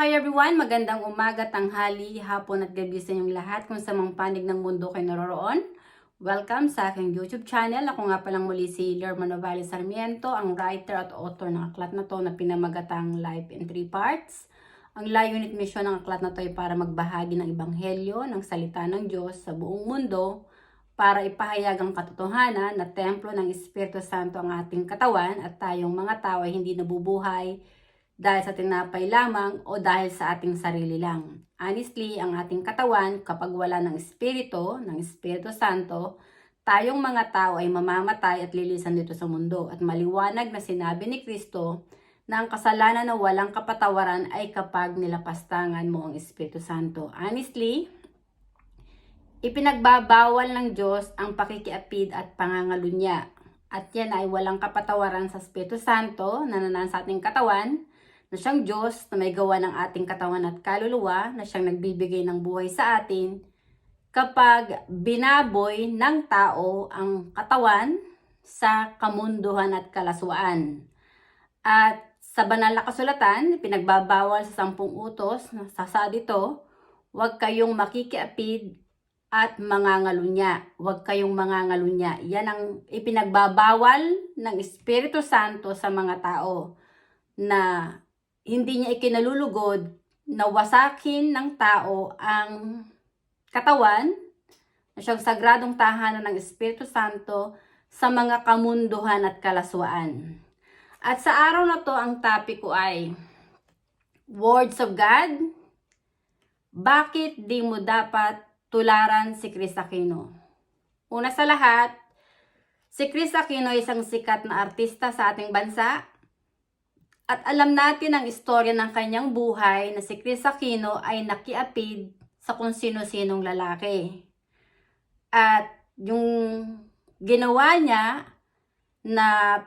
Hi everyone! Magandang umaga, tanghali, hapon at gabi sa inyong lahat kung sa mga panig ng mundo kayo naroroon. Welcome sa aking YouTube channel. Ako nga palang muli si Lerma Novales Sarmiento, ang writer at author ng aklat na to na pinamagatang Life in 3 Parts. Ang layunin at misyon ng aklat na to ay para magbahagi ng ebanghelyo ng salita ng Diyos sa buong mundo para ipahayag ang katotohanan na templo ng Espiritu Santo ang ating katawan at tayong mga tao ay hindi nabubuhay dahil sa tinapay lamang o dahil sa ating sarili lang. Honestly, ang ating katawan, kapag wala ng Espiritu Santo, tayong mga tao ay mamamatay at lilisan dito sa mundo. At maliwanag na sinabi ni Kristo na ang kasalanan na walang kapatawaran ay kapag nilapastangan mo ang Espiritu Santo. Honestly, ipinagbabawal ng Diyos ang pakikiapid at pangangalunya. At yan ay walang kapatawaran sa Espiritu Santo na nanan sa ating katawan, na siyang Diyos na may gawa ng ating katawan at kaluluwa, na siyang nagbibigay ng buhay sa atin kapag binaboy ng tao ang katawan sa kamunduhan at kalaswaan. At sa banal na kasulatan, pinagbabawal sa 10 utos na sasaad ito, huwag kayong makikiapid at mangangalunya. Huwag kayong mangangalunya. Yan ang ipinagbabawal ng Espiritu Santo sa mga tao na hindi niya ikinalulugod na wasakin ng tao ang katawan na siyang sagradong tahanan ng Espiritu Santo sa mga kamunduhan at kalaswaan. At sa araw na to, ang topic ko ay Words of God. Bakit di mo dapat tularan si Chris Aquino? Una sa lahat, si Chris Aquino ay isang sikat na artista sa ating bansa. At alam natin ang istorya ng kanyang buhay na si Chris Aquino ay nakiapid sa kung sino-sinong lalaki. At yung ginawa niya na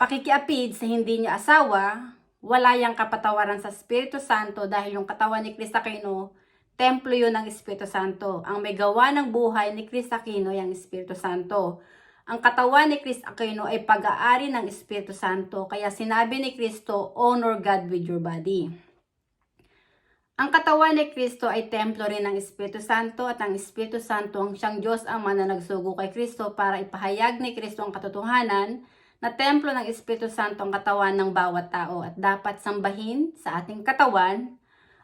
pakikiapid sa hindi niya asawa, wala yang kapatawaran sa Espiritu Santo dahil yung katawan ni Chris Aquino, templo yun ng Espiritu Santo. Ang may gawa ng buhay ni Chris Aquino ay ang Espiritu Santo. Ang katawan ni Chris Aquino ay pag-aari ng Espiritu Santo. Kaya sinabi ni Kristo, honor God with your body. Ang katawan ni Kristo ay templo rin ng Espiritu Santo at ang Espiritu Santo ang siyang Diyos Ama na nagsugo kay Kristo para ipahayag ni Kristo ang katotohanan na templo ng Espiritu Santo ang katawan ng bawat tao at dapat sambahin sa ating katawan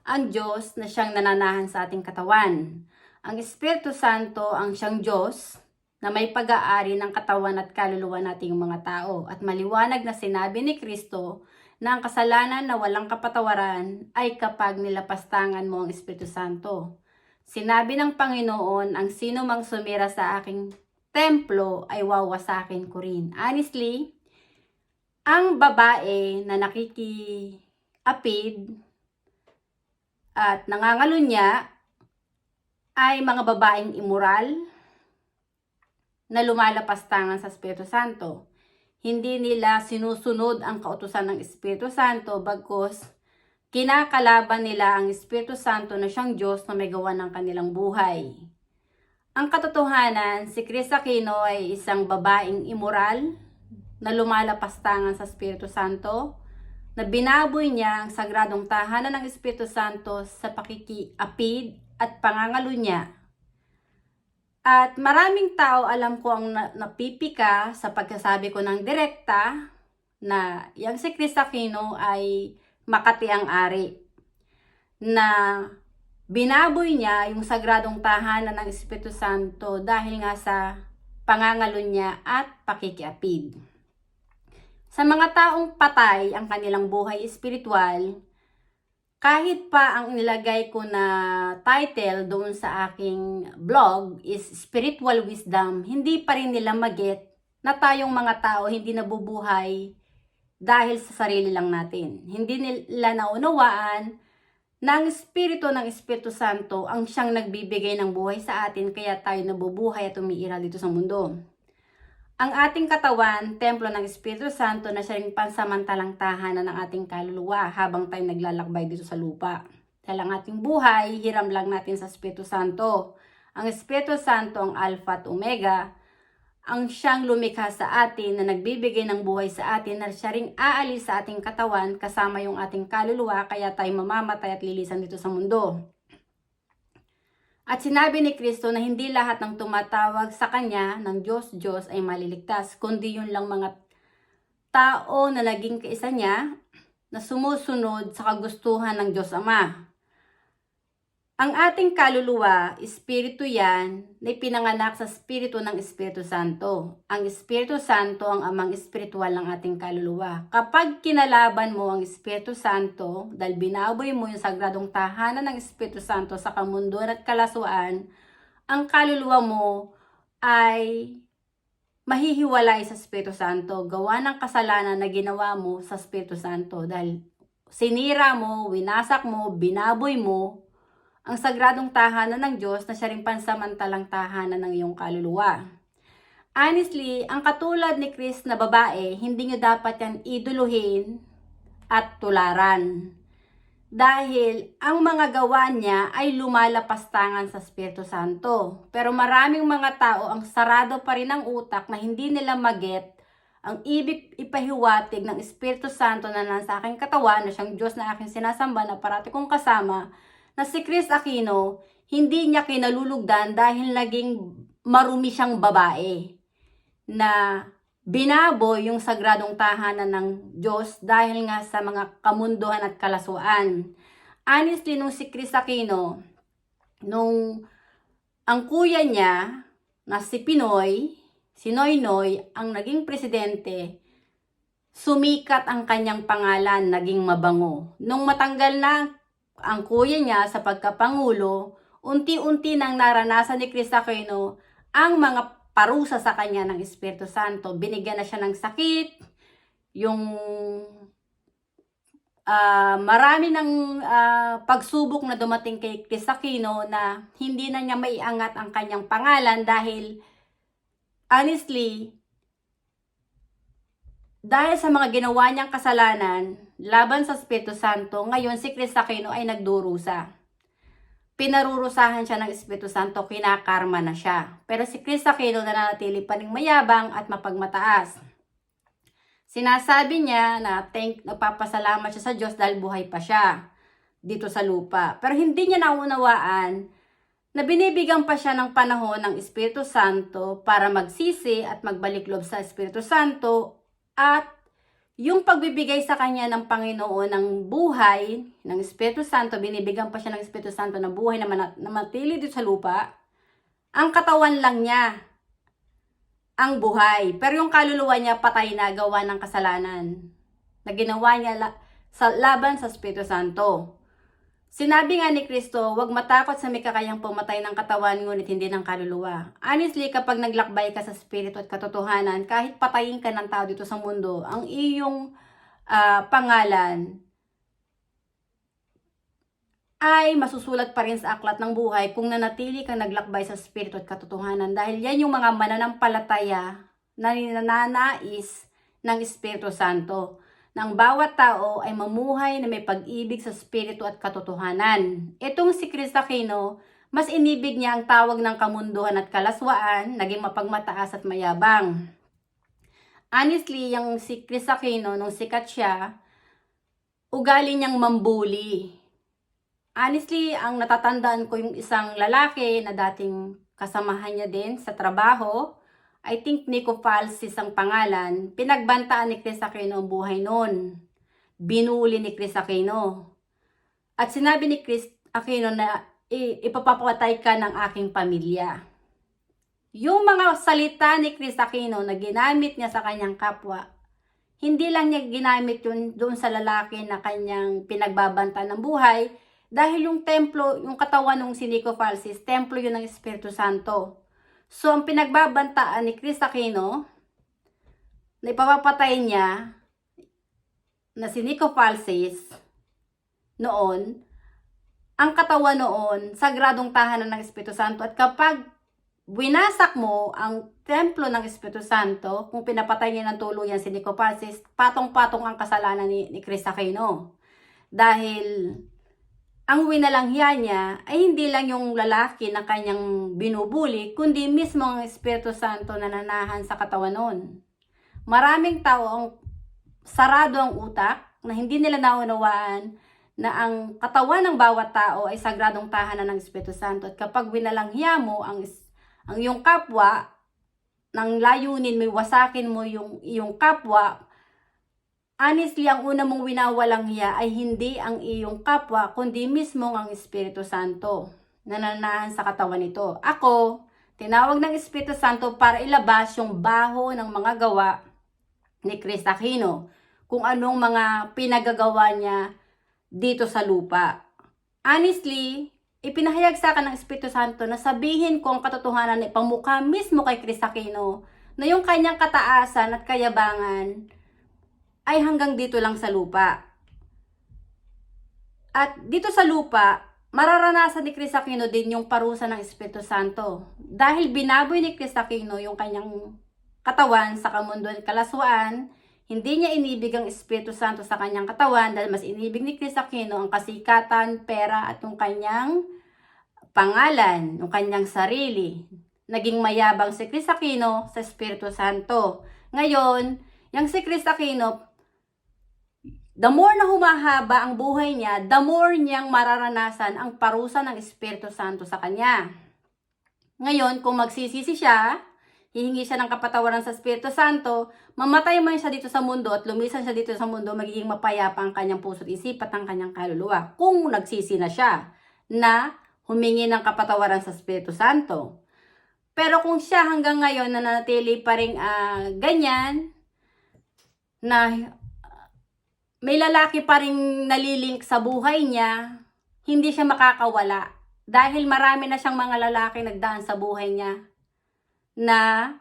ang Diyos na siyang nananahan sa ating katawan. Ang Espiritu Santo ang siyang Diyos na may pag-aari ng katawan at kaluluwa nating mga tao. At maliwanag na sinabi ni Kristo na ang kasalanan na walang kapatawaran ay kapag nilapastangan mo ang Espiritu Santo. Sinabi ng Panginoon, ang sino mang sumira sa aking templo ay wawasakin ko rin. Honestly, ang babae na nakikiapid at nangangalunya ay mga babaeng immoral, na lumalapastangan sa Espiritu Santo. Hindi nila sinusunod ang kautusan ng Espiritu Santo bagkus kinakalaban nila ang Espiritu Santo na siyang Diyos na may gawa ng kanilang buhay. Ang katotohanan, si Chris Aquino ay isang babaeng immoral na lumalapastangan sa Espiritu Santo, na binaboy niya ang sagradong tahanan ng Espiritu Santo sa pakikiapid at pangangalunya. At maraming tao alam ko ang napipika sa pagkasabi ko ng direkta na yung si Chris Aquino ay Makati ang ari. Na binaboy niya yung sagradong tahanan ng Espiritu Santo dahil nga sa pangangalunya at pakikiapid. Sa mga taong patay ang kanilang buhay espiritual, kahit pa ang nilagay ko na title doon sa aking blog is Spiritual Wisdom, hindi pa rin nila maget na tayong mga tao hindi nabubuhay dahil sa sarili lang natin. Hindi nila naunawaan na ang Espiritu ng Espiritu Santo ang siyang nagbibigay ng buhay sa atin kaya tayo nabubuhay at umiiral dito sa mundo. Ang ating katawan, templo ng Espiritu Santo na siya ring pansamantalang tahanan ng ating kaluluwa habang tayo naglalakbay dito sa lupa. Dahil ang ating buhay, hiram lang natin sa Espiritu Santo. Ang Espiritu Santo ang Alpha at Omega, ang siyang lumikha sa atin na nagbibigay ng buhay sa atin na siya ring aalis sa ating katawan kasama yung ating kaluluwa kaya tayo mamamatay at lilisan dito sa mundo. At sinabi ni Kristo na hindi lahat ng tumatawag sa Kanya ng Diyos ay maliligtas, kundi yun lang mga tao na naging kaisa niya na sumusunod sa kagustuhan ng Diyos Ama. Ang ating kaluluwa, espiritu yan, na pinanganak sa espiritu ng Espiritu Santo. Ang Espiritu Santo ang amang espiritual ng ating kaluluwa. Kapag kinalaban mo ang Espiritu Santo, dahil binaboy mo yung sagradong tahanan ng Espiritu Santo sa kamunduan at kalaswaan, ang kaluluwa mo ay mahihiwalay sa Espiritu Santo. Gawa ng kasalanan na ginawa mo sa Espiritu Santo. Dahil sinira mo, winasak mo, binaboy mo, ang sagradong tahanan ng Diyos na siya rin pansamantalang tahanan ng iyong kaluluwa. Honestly, ang katulad ni Chris na babae, hindi nyo dapat yan iduluhin at tularan. Dahil ang mga gawa niya ay lumalapastangan sa Espiritu Santo. Pero maraming mga tao ang sarado pa rin ang utak na hindi nila maget ang ibig ipahiwatig ng Espiritu Santo na nasa aking katawan, na siyang Diyos na aking sinasamba na parati kong kasama, na si Chris Aquino, hindi niya kinalulugdan dahil naging marumi siyang babae na binaboy yung sagradong tahanan ng Diyos dahil nga sa mga kamunduhan at kalaswaan. Honestly, nung si Chris Aquino, nung ang kuya niya na si Pinoy, si Noynoy, ang naging presidente, sumikat ang kanyang pangalan, naging mabango. Nung matanggal na ang kuya niya sa pagkapangulo, unti-unti nang naranasan ni Chris Aquino ang mga parusa sa kanya ng Espiritu Santo. Binigyan na siya ng sakit, yung marami ng pagsubok na dumating kay Chris Aquino na hindi na niya maiangat ang kanyang pangalan dahil honestly, dahil sa mga ginawa niyang kasalanan laban sa Espiritu Santo, ngayon si Chris Aquino ay nagdurusa. Pinarurusahan siya ng Espiritu Santo, kinakarma na siya. Pero si Chris Aquino nananatili pa ring mayabang at mapagmataas. Sinasabi niya na nagpapasalamat siya sa Diyos dahil buhay pa siya dito sa lupa. Pero hindi niya naunawaan na binibigyan pa siya ng panahon ng Espiritu Santo para magsisi at magbalik loob sa Espiritu Santo. At yung pagbibigay sa kanya ng Panginoon ng buhay, ng Espiritu Santo, binibigyan pa siya ng Espiritu Santo ng buhay na matili dito sa lupa, ang katawan lang niya ang buhay. Pero yung kaluluwa niya patay na, gawa ng kasalanan na ginawa niya sa laban sa Espiritu Santo. Sinabi nga ni Kristo, huwag matakot sa may kakayang pumatay ng katawan, ngunit hindi ng kaluluwa. Honestly, kapag naglakbay ka sa spirito at katotohanan, kahit patayin ka ng tao dito sa mundo, ang iyong pangalan ay masusulat pa rin sa aklat ng buhay kung nanatili kang naglakbay sa spirito at katotohanan. Dahil yan yung mga mananampalataya na ninanais ng Espiritu Santo. Ng bawat tao ay mamuhay na may pag-ibig sa spirito at katotohanan. Itong si Chris Aquino, mas inibig niya ang tawag ng kamunduhan at kalaswaan, naging mapagmataas at mayabang. Honestly, yung si Chris Aquino, nung sikat siya, ugali niyang mambuli. Honestly, ang natatandaan ko yung isang lalaki na dating kasamahan niya din sa trabaho, I think Nico Falsis ang pangalan. Pinagbantaan ni Chris Aquino ang buhay noon. Binuli ni Chris Aquino. At sinabi ni Chris Aquino na ipapapatay ka ng aking pamilya. Yung mga salita ni Chris Aquino na ginamit niya sa kanyang kapwa, hindi lang niya ginamit yun doon sa lalaki na kanyang pinagbabanta ng buhay, dahil yung templo, yung katawan ng si Nico Falsis, templo yun ng Espiritu Santo. So, ang pinagbabantaan ni Chris Aquino, na ipapapatay niya, na si Nico Falsis, noon, ang katawan noon, sagradong tahanan ng Espiritu Santo. At kapag winasak mo ang templo ng Espiritu Santo, kung pinapatay niya ng tuluyan si Nico Falsis, patong-patong ang kasalanan ni Chris Aquino. Dahil ang winalanghiya niya ay hindi lang yung lalaki na kanyang binubuli, kundi mismo ang Espiritu Santo na nanahan sa katawan nun. Maraming tao ang sarado ang utak na hindi nila naunawaan na ang katawan ng bawat tao ay sagradong tahanan ng Espiritu Santo. At kapag winalanghiya mo ang iyong kapwa, ng layunin mo, wasakin mo yung iyong kapwa, honestly, ang una mong winawalanghiya ay hindi ang iyong kapwa, kundi mismo ang Espiritu Santo na nananahan sa katawan nito. Ako, tinawag ng Espiritu Santo para ilabas yung baho ng mga gawa ni Cristo Aquino, kung anong mga pinagagawa niya dito sa lupa. Honestly, ipinahayag sa akin ng Espiritu Santo na sabihin ko ang katotohanan na ipamukha mismo kay Cristo Aquino na yung kanyang kataasan at kayabangan ay hanggang dito lang sa lupa. At dito sa lupa, mararanasan ni Cristo Aquino din yung parusa ng Espiritu Santo. Dahil binaboy ni Cristo Aquino yung kanyang katawan sa kamundo at kalaswaan, hindi niya inibig ang Espiritu Santo sa kanyang katawan dahil mas inibig ni Cristo Aquino ang kasikatan, pera at yung kanyang pangalan, yung kanyang sarili. Naging mayabang si Cristo Aquino sa Espiritu Santo. Ngayon, yung si Cristo Aquino, the more na humahaba ang buhay niya, the more niyang mararanasan ang parusa ng Espiritu Santo sa kanya. Ngayon, kung magsisisi siya, hihingi siya ng kapatawaran sa Espiritu Santo, mamatay man siya dito sa mundo at lumisan siya dito sa mundo, magiging mapayapa ang kanyang puso at isip at ang kanyang kaluluwa. Kung nagsisi na siya na humingi ng kapatawaran sa Espiritu Santo. Pero kung siya hanggang ngayon nananatili pa rin ganyan, na may lalaki pa rin nalilink sa buhay niya, hindi siya makakawala. Dahil marami na siyang mga lalaki nagdaan sa buhay niya na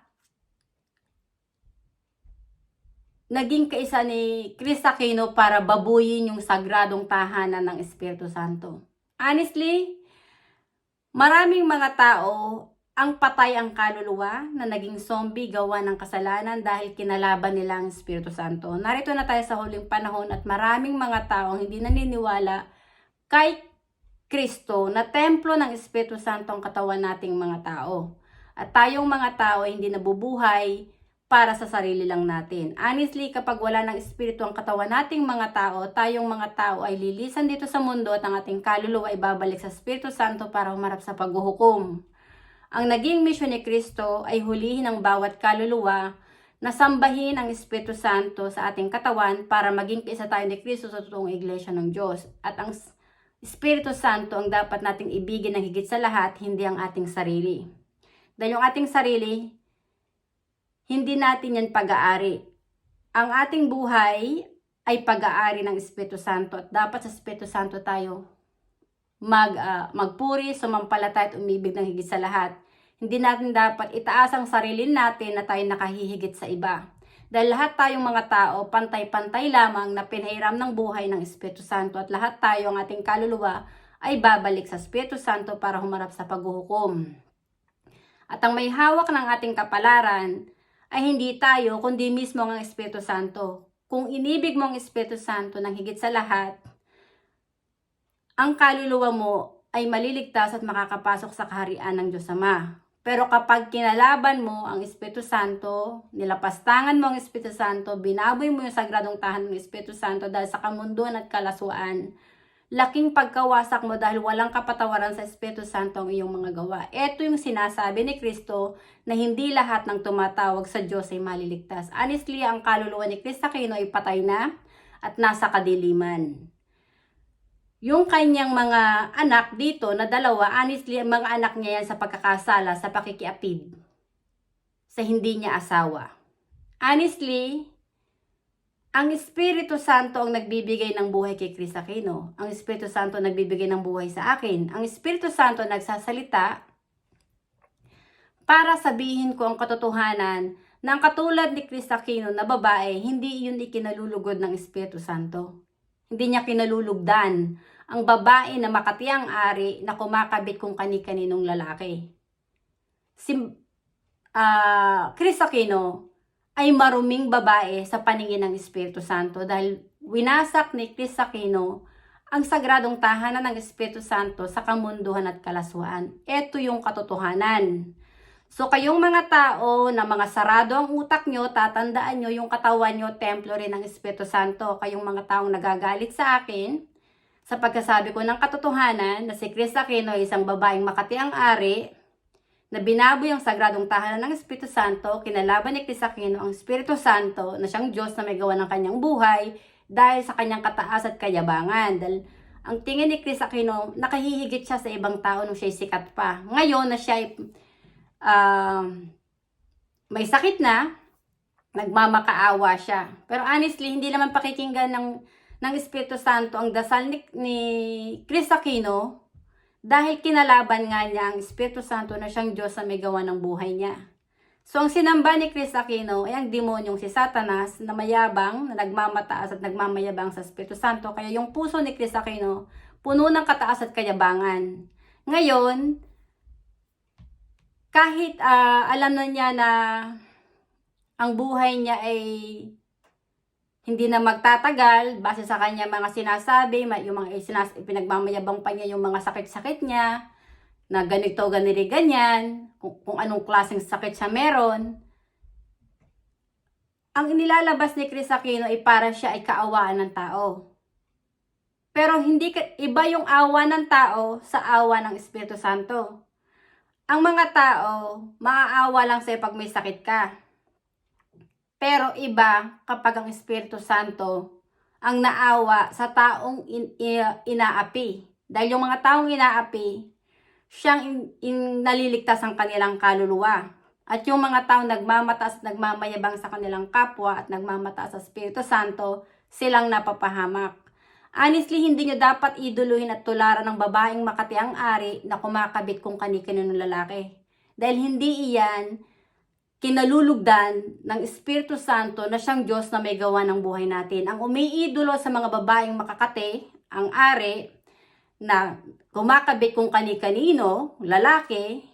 naging kaisa ni Cristo Aquino para babuyin yung sagradong tahanan ng Espiritu Santo. Honestly, maraming mga tao ang patay ang kaluluwa na naging zombie gawa ng kasalanan dahil kinalaban nila ang Espiritu Santo. Narito na tayo sa huling panahon at maraming mga tao hindi naniniwala kay Kristo na templo ng Espiritu Santo ang katawan nating mga tao. At tayong mga tao ay hindi nabubuhay para sa sarili lang natin. Honestly, kapag wala ng Espiritu ang katawan nating mga tao, tayong mga tao ay lilisan dito sa mundo at ang ating kaluluwa ay babalik sa Espiritu Santo para humarap sa paghuhukom. Ang naging misyon ni Kristo ay hulihin ang bawat kaluluwa na sambahin ang Espiritu Santo sa ating katawan para maging isa tayo ni Kristo sa totoong iglesia ng Diyos. At ang Espiritu Santo ang dapat nating ibigin ng higit sa lahat, hindi ang ating sarili. Dahil yung ating sarili, hindi natin yan pag-aari. Ang ating buhay ay pag-aari ng Espiritu Santo at dapat sa Espiritu Santo tayo magpuri, sumampalataya at umibig ng higit sa lahat. Hindi natin dapat itaas ang sarili natin na tayo nakahihigit sa iba. Dahil lahat tayong mga tao, pantay-pantay lamang na pinahiram ng buhay ng Espiritu Santo at lahat tayo, ang ating kaluluwa, ay babalik sa Espiritu Santo para humarap sa paghuhukom. At ang may hawak ng ating kapalaran ay hindi tayo, kundi mismo ang Espiritu Santo. Kung inibig mo ang Espiritu Santo ng higit sa lahat, ang kaluluwa mo ay maliligtas at makakapasok sa kaharian ng Diyos Ama. Pero kapag kinalaban mo ang Espiritu Santo, nilapastangan mo ang Espiritu Santo, binaboy mo yung sagradong tahanan ng Espiritu Santo dahil sa kamunduan at kalaswaan, laking pagkawasak mo dahil walang kapatawaran sa Espiritu Santo ang iyong mga gawa. Ito yung sinasabi ni Kristo na hindi lahat ng tumatawag sa Diyos ay maliligtas. Honestly, ang kaluluwa ni Cristo Aquino ay patay na at nasa kadiliman. Yung kanyang mga anak dito na dalawa, honestly, mga anak niya yan sa pagkakasala, sa pakikiapid, sa hindi niya asawa. Honestly, ang Espiritu Santo ang nagbibigay ng buhay kay Cristo Aquino. Ang Espiritu Santo nagbibigay ng buhay sa akin. Ang Espiritu Santo nagsasalita para sabihin ko ang katotohanan na ang katulad ni Cristo Aquino na babae, hindi yun ikinalulugod ng Espiritu Santo. Hindi niya kinalulugdan ang babae na makatiyang ari na kumakabit kung kani-kaninong lalaki. Si Cristo Aquino ay maruming babae sa paningin ng Espiritu Santo dahil winasak ni Cristo Aquino ang sagradong tahanan ng Espiritu Santo sa kamunduhan at kalaswaan. Ito yung katotohanan. So kayong mga tao na mga sarado ang utak nyo, tatandaan nyo yung katawan nyo, templo rin ng Espiritu Santo. Kayong mga taong nagagalit sa akin, sa pagkasabi ko ng katotohanan na si Chris Aquino ay isang babaeng Makati ang ari, na binaboy ang sagradong tahanan ng Espiritu Santo, kinalaban ni Chris Aquino ang Espiritu Santo na siyang Diyos na may gawa ng kanyang buhay dahil sa kanyang kataas at kayabangan. Dahil ang tingin ni Chris Aquino, nakahihigit siya sa ibang tao nung siya'y sikat pa. Ngayon na siya may sakit na, nagmamakaawa siya. Pero honestly, hindi naman pakikinggan ng Espiritu Santo ang dasal ni Chris Aquino dahil kinalaban nga niya ang Espiritu Santo na siyang Diyos na may gawa ng buhay niya. So, ang sinamba ni Chris Aquino ay ang demonyong si Satanas na mayabang, na nagmamataas at nagmamayabang sa Espiritu Santo. Kaya yung puso ni Chris Aquino, puno ng kataas at kayabangan. Ngayon, kahit alam na niya na ang buhay niya ay hindi na magtatagal, base sa kanya mga sinasabi, yung mga pinagmamayabang pa niya yung mga sakit-sakit niya, na ganito, ganyan, kung anong klaseng sakit siya meron. Ang inilalabas ni Chris Aquino ay para siya ay kaawaan ng tao. Pero hindi iba yung awa ng tao sa awa ng Espiritu Santo. Ang mga tao, maaawa lang sa'yo pag may sakit ka. Pero iba kapag ang Espiritu Santo ang naawa sa taong inaapi. Dahil yung mga taong inaapi, siyang naliligtas ang kanilang kaluluwa. At yung mga taong nagmamataas at nagmamayabang sa kanilang kapwa at nagmamataas sa Espiritu Santo, silang napapahamak. Honestly, hindi nyo dapat iduluhin at tularan ng babaeng Makati ang ari na kumakabit kung kani-kanino lalaki. Dahil hindi iyan kinalulugdan ng Espiritu Santo na siyang Diyos na may gawa ng buhay natin. Ang umiidolo sa mga babaeng makakate, ang ari, na kumakabit kung kani-kanino, lalaki,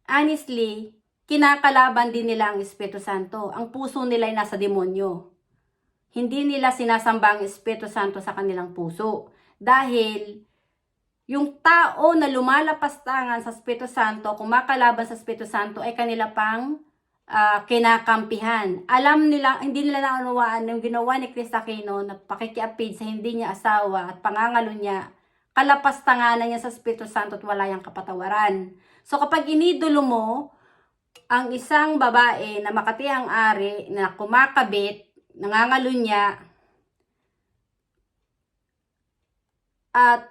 honestly, kinakalaban din nila ang Espiritu Santo. Ang puso nila ay nasa demonyo. Hindi nila sinasamba ang Espiritu Santo sa kanilang puso. Dahil yung tao na lumalapastangan sa Espiritu Santo, kumakalaban sa Espiritu Santo, ay kanila pang kinakampihan. Alam nila, hindi nila naunawaan yung ginawa ni Chris Aquino na pakikiapid sa hindi niya asawa at pangangalo niya, kalapastanganan niya sa Espiritu Santo at wala yung kapatawaran. So kapag inidolo mo ang isang babae na Makati ang ari na kumakabit, nangangalo niya, at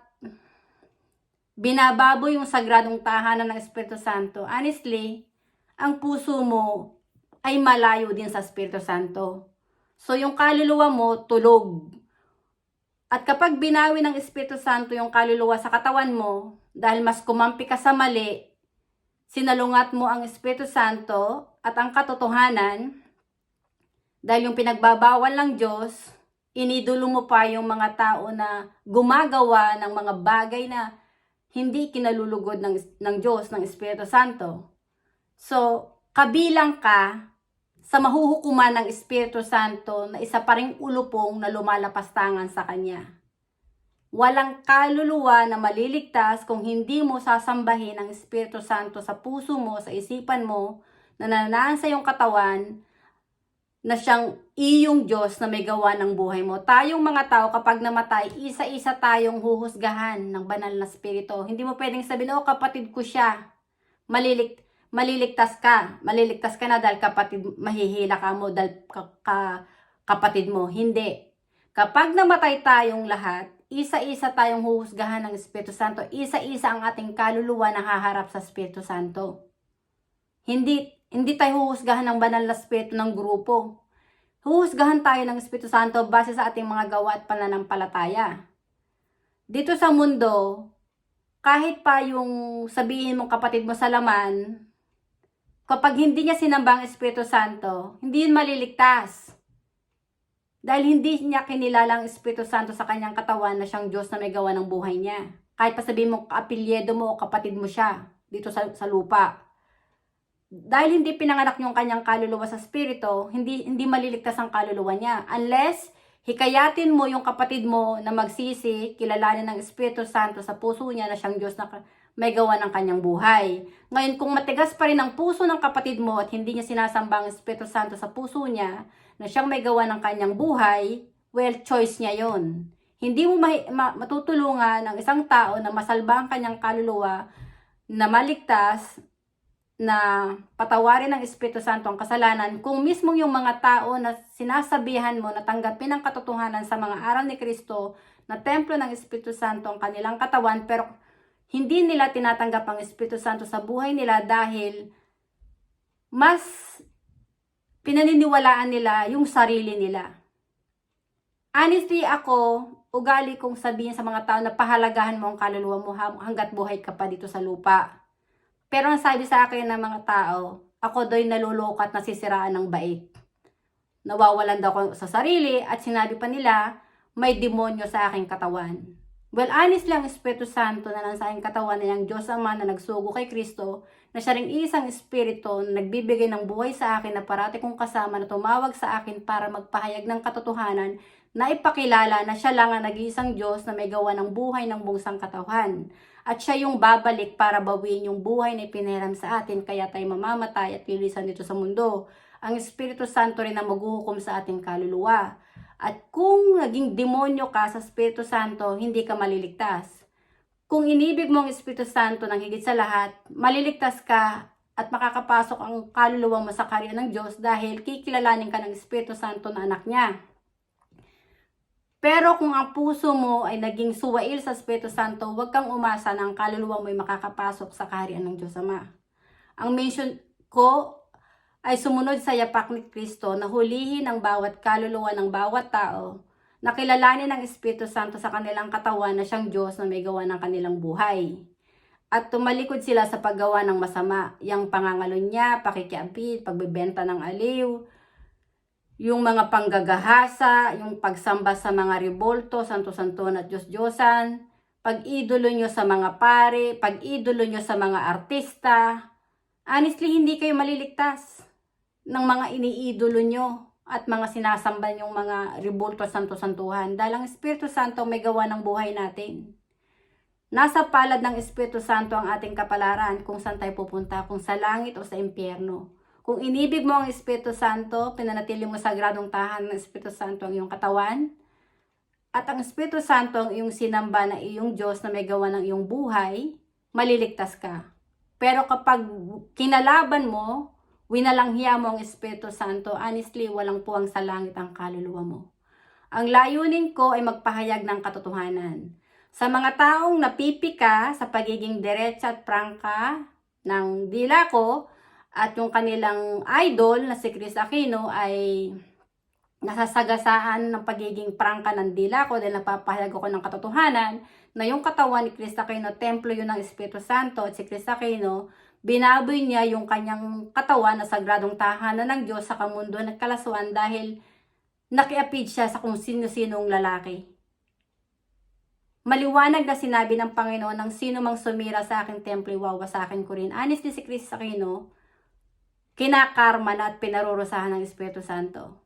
binababoy yung sagradong tahanan ng Espiritu Santo, honestly, ang puso mo ay malayo din sa Espiritu Santo. So yung kaluluwa mo, tulog. At kapag binawi ng Espiritu Santo yung kaluluwa sa katawan mo, dahil mas kumampi ka sa mali, sinalungat mo ang Espiritu Santo at ang katotohanan, dahil yung pinagbabawal ng Diyos, inidolo mo pa yung mga tao na gumagawa ng mga bagay na hindi kinalulugod ng Diyos, ng Espiritu Santo. So, kabilang ka sa mahuhukuman ng Espiritu Santo na isa pa ring ulupong na lumalapastangan sa Kanya. Walang kaluluwa na maliligtas kung hindi mo sasambahin ang Espiritu Santo sa puso mo, sa isipan mo, na nananaan sa iyong katawan, na siyang iyong Diyos na may gawa ng buhay mo. Tayong mga tao, kapag namatay, isa-isa tayong huhusgahan ng banal na Espiritu. Hindi mo pwedeng sabihin, oh, kapatid ko siya. Maliligtas ka. Maliligtas ka na dahil kapatid, mahihila ka mo dahil kapatid mo. Hindi. Kapag namatay tayong lahat, isa-isa tayong huhusgahan ng Espiritu Santo. Isa-isa ang ating kaluluwa na haharap sa Espiritu Santo. Hindi tayo huhusgahan ng banal na Espiritu ng grupo. Huhusgahan tayo ng Espiritu Santo base sa ating mga gawa at pananampalataya. Dito sa mundo, kahit pa yung sabihin mong kapatid mo sa laman, kapag hindi niya sinamba ang Espiritu Santo, hindi yun maliligtas. Dahil hindi niya kinilala ang Espiritu Santo sa kanyang katawan na siyang Diyos na may gawa ng buhay niya. Kahit pa sabihin mo apelyido mo o kapatid mo siya dito sa lupa. Dahil hindi pinanganak yung kanyang kaluluwa sa Espiritu, hindi maliligtas ang kaluluwa niya. Unless Hikayatin mo yung kapatid mo na magsisi, kilalanin ng Espiritu Santo sa puso niya na siyang Diyos na may gawa ng kanyang buhay. Ngayon, kung matigas pa rin ang puso ng kapatid mo at hindi niya sinasamba ang Espiritu Santo sa puso niya na siyang may gawa ng kanyang buhay, well, choice niya yon. Hindi mo matutulungan ang isang tao na masalba ang kanyang kaluluwa, na maligtas, na patawarin ng Espiritu Santo ang kasalanan kung mismo yung mga tao na sinasabihan mo na tanggapin ang katotohanan sa mga aral ni Kristo na templo ng Espiritu Santo ang kanilang katawan, pero hindi nila tinatanggap ang Espiritu Santo sa buhay nila dahil mas pinaniniwalaan nila yung sarili nila. Honestly, ako, ugali kong sabihin sa mga tao na pahalagahan mo ang kaluluwa mo hanggat buhay ka pa dito sa lupa. Pero ang sabi sa akin ng mga tao, ako do'y naluloko at nasisiraan ng bait. Nawawalan daw ako sa sarili at sinabi pa nila, may demonyo sa aking katawan. Well, honestly, ang Espiritu Santo na nasa aking katawan na yung Diyos Ama na nagsugo kay Kristo, na siya ring isang Espiritu na nagbibigay ng buhay sa akin na parati kong kasama na tumawag sa akin para magpahayag ng katotohanan na ipakilala na siya lang ang nag-iisang Diyos na may gawa ng buhay ng buong sangkatauhan. At siya yung babalik para bawiin yung buhay na ipinahiram sa atin, kaya tayo mamamatay at lilisan dito sa mundo. Ang Espiritu Santo rin ang maghuhukom sa ating kaluluwa. At kung naging demonyo ka sa Espiritu Santo, hindi ka maliligtas. Kung inibig mo ang Espiritu Santo ng higit sa lahat, maliligtas ka at makakapasok ang kaluluwa mo sa kaharian ng Diyos dahil kikilalanin ka ng Espiritu Santo na anak niya. Pero kung ang puso mo ay naging suwail sa Espiritu Santo, huwag kang umasa na ang kaluluwa mo ay makakapasok sa kaharian ng Diyos Ama. Ang mission ko ay sumunod sa yapak ni Kristo na hulihin ang bawat kaluluwa ng bawat tao, na kilalanin ng Espiritu Santo sa kanilang katawan na siyang Diyos na may gawa ng kanilang buhay. At tumalikod sila sa paggawa ng masama, yung pangangalunya, pakikiapit, pagbebenta ng aliw, yung mga panggagahasa, yung pagsamba sa mga rebolto, santo-santon at Diyos-Diyosan, pag-idolo nyo sa mga pare, pag-idolo nyo sa mga artista. Honestly, hindi kayo maliligtas ng mga iniidolo nyo at mga sinasamba yung mga rebolto, santo-santuhan. Dahil ang Espiritu Santo may gawa ng buhay natin. Nasa palad ng Espiritu Santo ang ating kapalaran kung saan tayo pupunta, kung sa langit o sa impyerno. Kung inibig mo ang Espiritu Santo, pinanatili mo sa sagradong tahanan ng Espiritu Santo ang iyong katawan, at ang Espiritu Santo ang iyong sinamba na iyong Diyos na may gawa ng iyong buhay, maliligtas ka. Pero kapag kinalaban mo, winalanghiya mo ang Espiritu Santo, honestly, walang puwang sa langit ang kaluluwa mo. Ang layunin ko ay magpahayag ng katotohanan. Sa mga taong napipika sa pagiging diretsa at prangka ng dila ko, at yung kanilang idol na si Chris Aquino ay nasasagasaan ng pagiging prangka ng dila ko dahil napapahayag ako ng katotohanan na yung katawan ni Chris Aquino, templo yun ng Espiritu Santo, at si Chris Aquino, binaboy niya yung kanyang katawan na sagradong tahanan ng Diyos sa kamunduan at kalasuan dahil nakiapid siya sa kung sino-sinong lalaki. Maliwanag na sinabi ng Panginoon ng sino mang sumira sa aking templo, wawasakin ko rin. Honestly, si Chris Aquino, kinakarma na at pinarurusahan ng Espiritu Santo.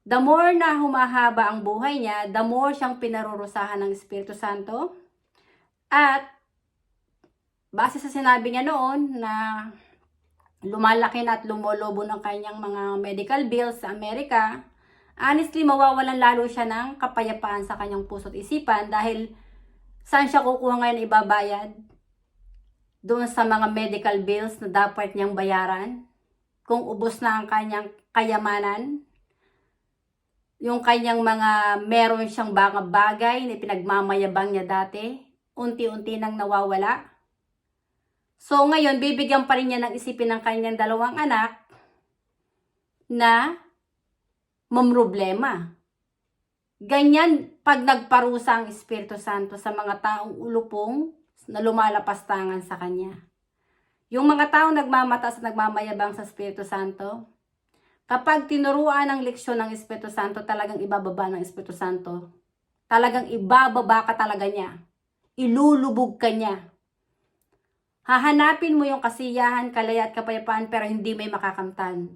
The more na humahaba ang buhay niya, the more siyang pinarurusahan ng Espiritu Santo. At base sa sinabi niya noon na lumalaki na at lumolobo ng kanyang mga medical bills sa Amerika, honestly, mawawalan lalo siya ng kapayapaan sa kanyang puso at isipan dahil saan siya kukuha ngayon ibabayad? Doon sa mga medical bills na dapat niyang bayaran? Kung ubos na ang kanyang kayamanan, yung kanyang mga meron siyang mga bagay na pinagmamayabang niya dati, unti-unti nang nawawala. So ngayon, bibigyan pa rin niya ng isipin ng kanyang dalawang anak na mamroblema. Ganyan pag nagparusa ang Espiritu Santo sa mga taong ulupong na lumalapastangan sa kanya. Yung mga taong nagmamatas at nagmamayabang sa Espiritu Santo, kapag tinuruan ng leksyon ng Espiritu Santo, talagang ibababa ng Espiritu Santo. Talagang ibababa ka talaga niya. Ilulubog ka niya. Hahanapin mo yung kasiyahan, kalaya at kapayapaan pero hindi may makakamtan.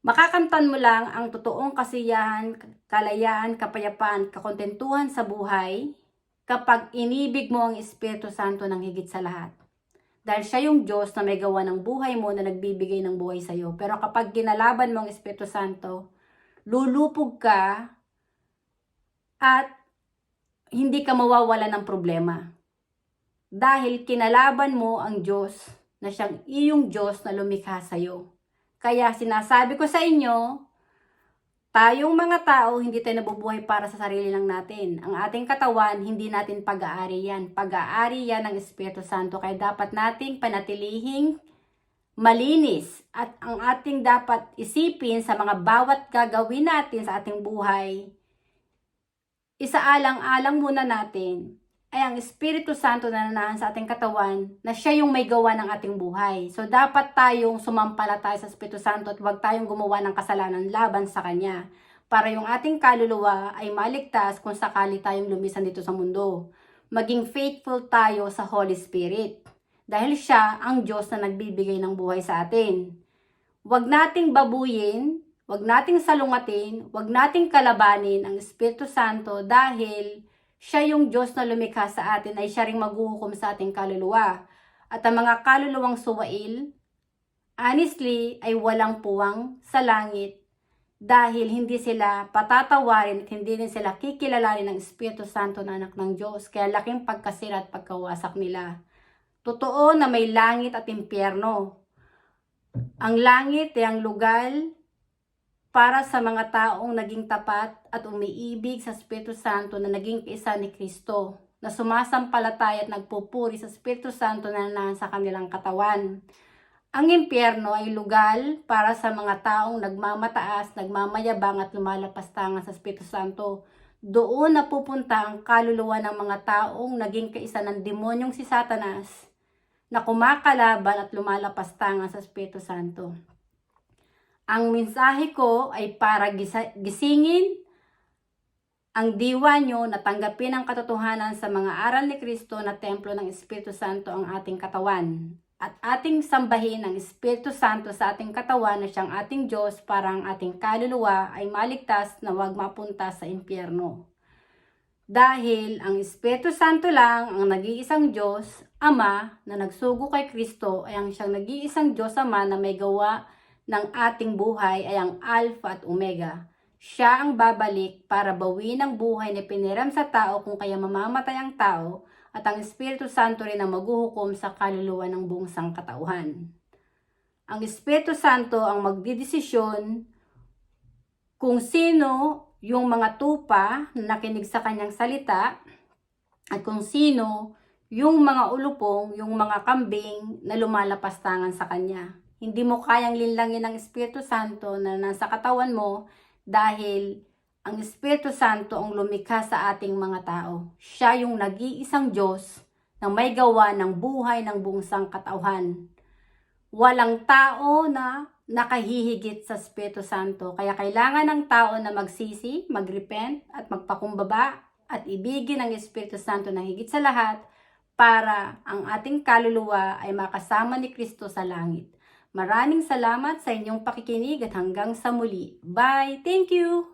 Makakamtan mo lang ang totoong kasiyahan, kalayaan, kapayapaan, kakontentuhan sa buhay kapag inibig mo ang Espiritu Santo ng higit sa lahat. Dahil siya yung Diyos na may gawa ng buhay mo na nagbibigay ng buhay sa iyo. Pero kapag kinalaban mo ang Espiritu Santo, lulupog ka at hindi ka mawawala ng problema. Dahil kinalaban mo ang Diyos na siyang iyong Diyos na lumikha sa iyo. Kaya sinasabi ko sa inyo, tayong mga tao, hindi tayo nabubuhay para sa sarili lang natin. Ang ating katawan, hindi natin pag-aari yan. Pag-aari yan ng Espiritu Santo. Kaya dapat nating panatilihing malinis. At ang ating dapat isipin sa mga bawat gagawin natin sa ating buhay, isaalang-alang muna natin ay ang Espiritu Santo na nanahan sa ating katawan na siya yung may gawa ng ating buhay. So, dapat tayong sumampalataya sa Espiritu Santo at huwag tayong gumawa ng kasalanan laban sa Kanya para yung ating kaluluwa ay maligtas kung sakali tayong lumisan dito sa mundo. Maging faithful tayo sa Holy Spirit dahil siya ang Diyos na nagbibigay ng buhay sa atin. Huwag nating babuyin, huwag nating salungatin, huwag nating kalabanin ang Espiritu Santo dahil siya yung Diyos na lumikha sa atin ay siya ring maghuhukom sa ating kaluluwa. At ang mga kaluluwang suwail, honestly, ay walang puwang sa langit dahil hindi sila patatawarin at hindi rin sila kikilalanin ng Espiritu Santo na anak ng Diyos. Kaya laking pagkasira at pagkawasak nila. Totoo na may langit at impyerno. Ang langit ay ang lugar para sa mga taong naging tapat at umiibig sa Espiritu Santo na naging isa ni Kristo, na sumasampalataya at nagpupuri sa Espiritu Santo na nanahan sa kanilang katawan. Ang impyerno ay lugar para sa mga taong nagmamataas, nagmamayabang at lumalapastangan sa Espiritu Santo. Doon napupunta ang kaluluwa ng mga taong naging kaisa ng demonyong si Satanas na kumakalaban at lumalapastangan sa Espiritu Santo. Ang mensahe ko ay para gisingin ang diwa nyo na tanggapin ang katotohanan sa mga aral ni Kristo na templo ng Espiritu Santo ang ating katawan. At ating sambahin ang Espiritu Santo sa ating katawan na siyang ating Diyos para ang ating kaluluwa ay maligtas na huwag mapunta sa impyerno. Dahil ang Espiritu Santo lang ang nag-iisang Diyos, Ama, na nagsugo kay Kristo ay ang siyang nag-iisang Diyos Ama na may gawa ng ating buhay ay ang Alpha at Omega. Siya ang babalik para bawiin ang buhay na piniram sa tao kung kaya mamamatay ang tao at ang Espiritu Santo rin ang maghuhukom sa kaluluwa ng buong sangkatauhan. Ang Espiritu Santo ang magdidesisyon kung sino yung mga tupa na nakinig sa kanyang salita at kung sino yung mga ulupong, yung mga kambing na lumalapastangan sa kanya. Hindi mo kayang linlangin ang Espiritu Santo na nasa katawan mo dahil ang Espiritu Santo ang lumikha sa ating mga tao. Siya yung nag-iisang Diyos na may gawa ng buhay ng buong sangkatauhan. Walang tao na nakahihigit sa Espiritu Santo. Kaya kailangan ng tao na magsisi, magrepent at magpakumbaba at ibigin ang Espiritu Santo na higit sa lahat para ang ating kaluluwa ay makasama ni Kristo sa langit. Maraming salamat sa inyong pakikinig at hanggang sa muli. Bye! Thank you!